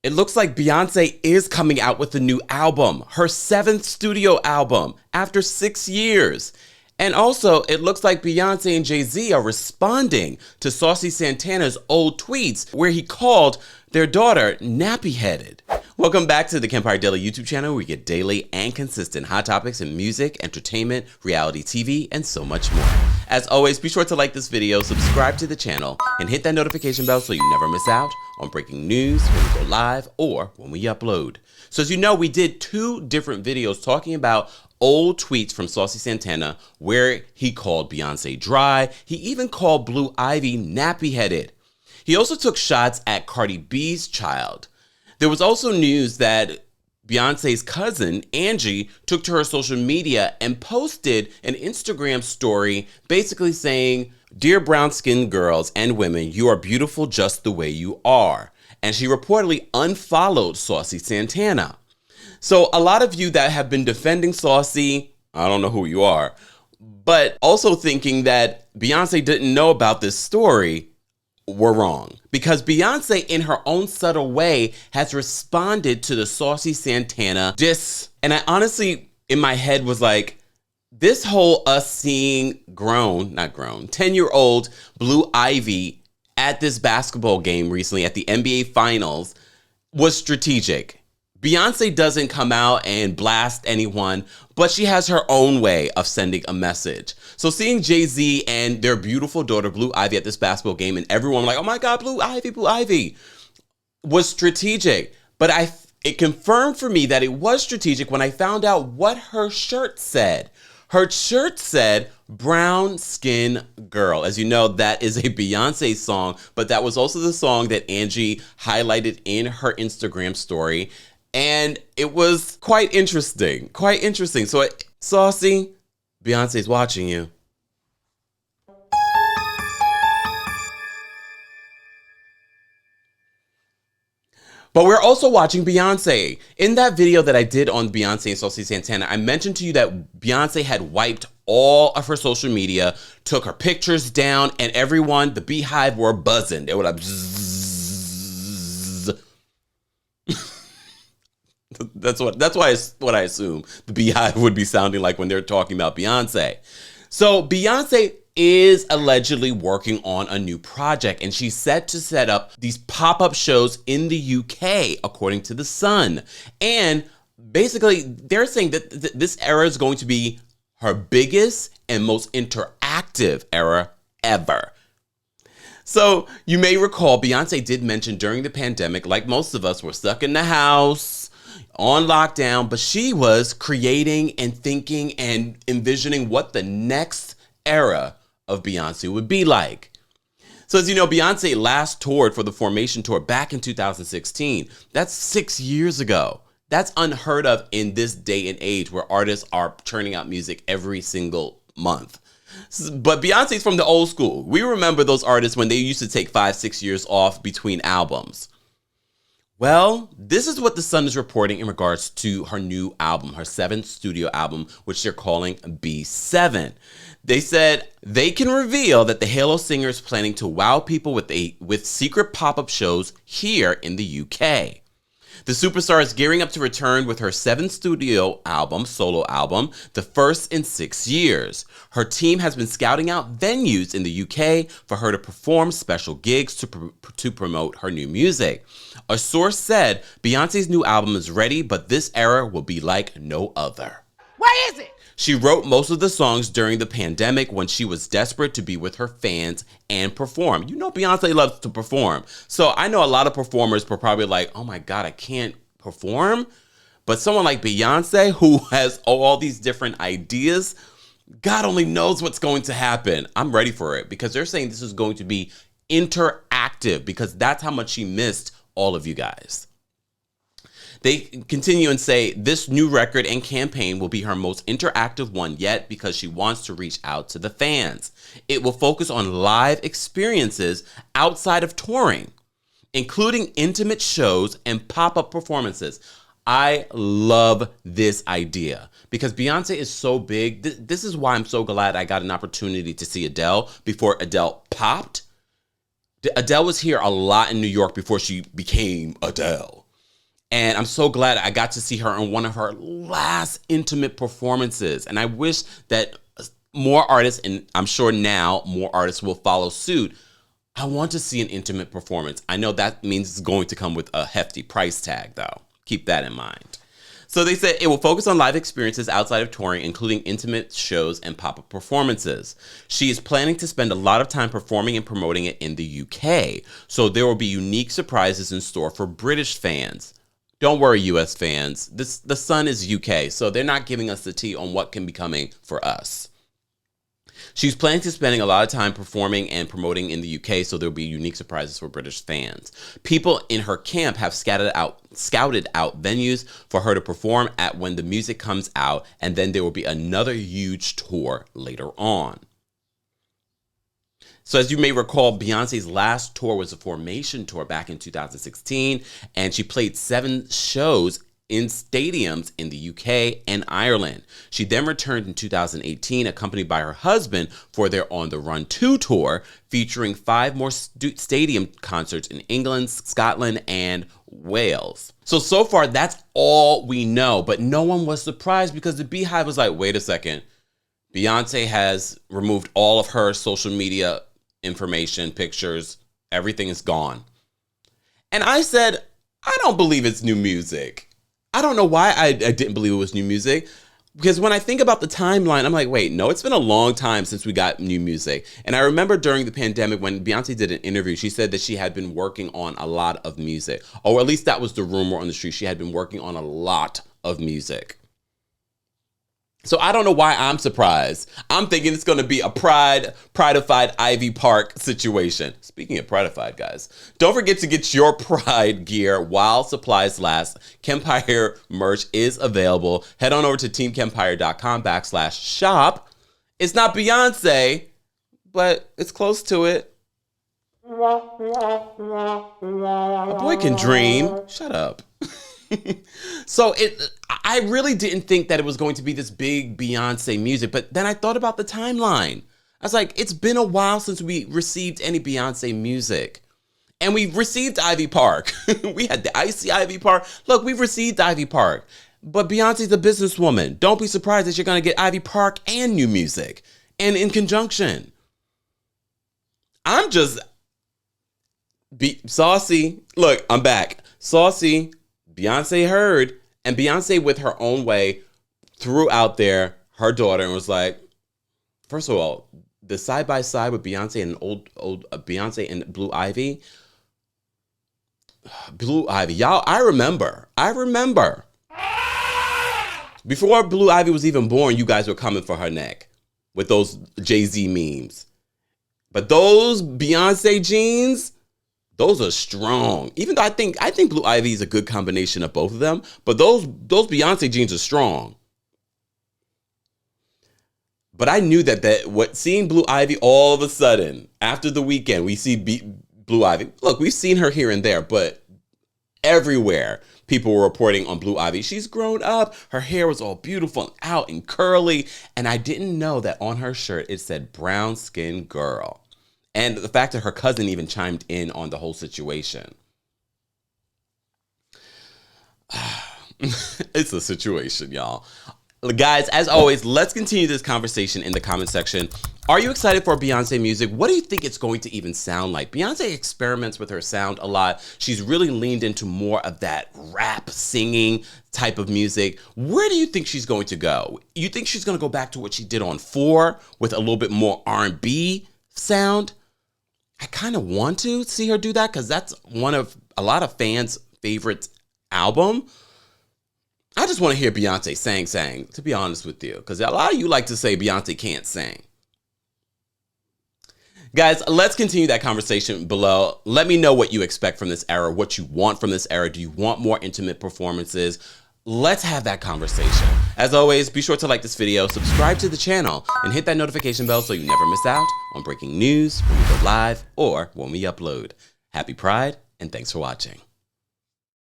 It looks like Beyonce is coming out with a new album, her 7th studio album, after 6 years. And also, it looks like Beyonce and Jay-Z are responding to Saucy Santana's old tweets where he called their daughter nappy-headed. Welcome back to the Kempire Daily YouTube channel, where we get daily and consistent hot topics in music, entertainment, reality TV, and so much more. As always, be sure to like this video, subscribe to the channel, and hit that notification bell so you never miss out on breaking news when we go live or when we upload. So as you know, we did 2 different videos talking about old tweets from Saucy Santana where he called Beyonce dry. He even called Blue Ivy nappy-headed. He also took shots at Cardi B's child. There was also news that Beyonce's cousin, Angie, took to her social media and posted an Instagram story basically saying, "Dear brown-skinned girls and women, you are beautiful just the way you are." And she reportedly unfollowed Saucy Santana. So a lot of you that have been defending Saucy, I don't know who you are, but also thinking that Beyonce didn't know about this story, were wrong. Because Beyonce, in her own subtle way, has responded to the Saucy Santana diss. And I honestly, in my head, was like, this whole us seeing 10-year-old Blue Ivy at this basketball game recently at the NBA Finals was strategic. Beyonce doesn't come out and blast anyone, but she has her own way of sending a message. So seeing Jay-Z and their beautiful daughter, Blue Ivy, at this basketball game, and everyone like, oh my God, Blue Ivy, was strategic. But it confirmed for me that it was strategic when I found out what her shirt said. Her shirt said, "Brown Skin Girl." As you know, that is a Beyonce song, but that was also the song that Angie highlighted in her Instagram story. And it was quite interesting, So Saucy, Beyonce's watching you. But we're also watching Beyonce. In that video that I did on Beyonce and Saucy Santana, I mentioned to you that Beyonce had wiped all of her social media, took her pictures down, and everyone, the Beehive, were buzzing. They were like, bzzz. That's what I assume the Beehive would be sounding like when they're talking about Beyonce. So Beyonce is allegedly working on a new project, and she's set to set up these pop-up shows in the UK, according to The Sun. And basically, they're saying that this era is going to be her biggest and most interactive era ever. So you may recall Beyonce did mention during the pandemic, like most of us, were stuck in the house, on lockdown, but she was creating and thinking and envisioning what the next era of Beyonce would be like. So as you know, Beyonce last toured for the Formation Tour back in 2016. That's 6 years ago. That's unheard of in this day and age where artists are churning out music every single month. But Beyonce's from the old school. We remember those artists when they used to take 5-6 years off between albums. Well, this is what The Sun is reporting in regards to her new album, her 7th studio album, which they're calling B7. They said they can reveal that the Halo singer is planning to wow people with secret pop-up shows here in the UK. The superstar is gearing up to return with her 7th studio album, solo album, the first in 6 years. Her team has been scouting out venues in the UK for her to perform special gigs to promote her new music. A source said Beyonce's new album is ready, but this era will be like no other. What is it? She wrote most of the songs during the pandemic when she was desperate to be with her fans and perform. You know Beyonce loves to perform. So I know a lot of performers were probably like, oh my God, I can't perform. But someone like Beyonce, who has all these different ideas, God only knows what's going to happen. I'm ready for it because they're saying this is going to be interactive because that's how much she missed all of you guys. They continue and say this new record and campaign will be her most interactive one yet because she wants to reach out to the fans. It will focus on live experiences outside of touring, including intimate shows and pop-up performances. I love this idea because Beyonce is so big. This is why I'm so glad I got an opportunity to see Adele before Adele popped. Adele was here a lot in New York before she became Adele. And I'm so glad I got to see her in one of her last intimate performances. And I wish that more artists, and I'm sure now more artists will follow suit. I want to see an intimate performance. I know that means it's going to come with a hefty price tag, though. Keep that in mind. So they said it will focus on live experiences outside of touring, including intimate shows and pop-up performances. She is planning to spend a lot of time performing and promoting it in the UK. So there will be unique surprises in store for British fans. Don't worry, US fans. The Sun is UK, so they're not giving us the tea on what can be coming for us. She's planning to spending a lot of time performing and promoting in the UK, so there'll be unique surprises for British fans. People in her camp have scouted out venues for her to perform at when the music comes out, and then there will be another huge tour later on. So as you may recall, Beyonce's last tour was a Formation tour back in 2016, and she played 7 shows in stadiums in the UK and Ireland. She then returned in 2018, accompanied by her husband for their On the Run 2 tour, featuring 5 more stadium concerts in England, Scotland, and Wales. So far, that's all we know, but no one was surprised because the Beehive was like, wait a second, Beyonce has removed all of her social media information, pictures, everything is gone. And I said, I don't believe it's new music. I don't know why I didn't believe it was new music, because when I think about the timeline, I'm like, wait, no, it's been a long time since we got new music. And I remember during the pandemic when Beyonce did an interview, she said that she had been working on a lot of music, or at least that was the rumor on the street. She had been working on a lot of music. So I don't know why I'm surprised. I'm thinking it's going to be a Pride-ified Ivy Park situation. Speaking of Pride-ified, guys, don't forget to get your Pride gear while supplies last. Kempire merch is available. Head on over to TheKempire.com/shop. It's not Beyonce, but it's close to it. A boy can dream. Shut up. So I really didn't think that it was going to be this big Beyonce music, but then I thought about the timeline. I was like, it's been a while since we received any Beyonce music. And we've received Ivy Park. We had the Icy Ivy Park. Look, we've received Ivy Park. But Beyonce's a businesswoman. Don't be surprised that you're going to get Ivy Park and new music. And in conjunction. I'm just... Saucy. Look, I'm back. Saucy. Beyonce heard, and Beyonce with her own way threw out there her daughter and was like, first of all, the side-by-side with Beyonce and old Beyonce and Blue Ivy. Blue Ivy, y'all, I remember. Before Blue Ivy was even born, you guys were coming for her neck with those Jay-Z memes. But those Beyonce jeans... those are strong. Even though I think Blue Ivy is a good combination of both of them, but those Beyonce jeans are strong. But I knew that seeing Blue Ivy all of a sudden after the weekend, we see Blue Ivy. Look, we've seen her here and there, but everywhere people were reporting on Blue Ivy. She's grown up. Her hair was all beautiful and out and curly, and I didn't know that on her shirt it said brown skin girl. And the fact that her cousin even chimed in on the whole situation. It's a situation, y'all. Guys, as always, let's continue this conversation in the comment section. Are you excited for Beyonce music? What do you think it's going to even sound like? Beyonce experiments with her sound a lot. She's really leaned into more of that rap singing type of music. Where do you think she's going to go? You think she's going to go back to what she did on 4 with a little bit more R&B sound? I kind of want to see her do that because that's one of a lot of fans' favorite album. I just want to hear Beyonce sang, to be honest with you, because a lot of you like to say Beyonce can't sing. Guys, let's continue that conversation below. Let me know what you expect from this era, what you want from this era. Do you want more intimate performances? Let's have that conversation. As always, be sure to like this video, subscribe to the channel, and hit that notification bell so you never miss out on breaking news when we go live or when we upload. Happy Pride, and thanks for watching.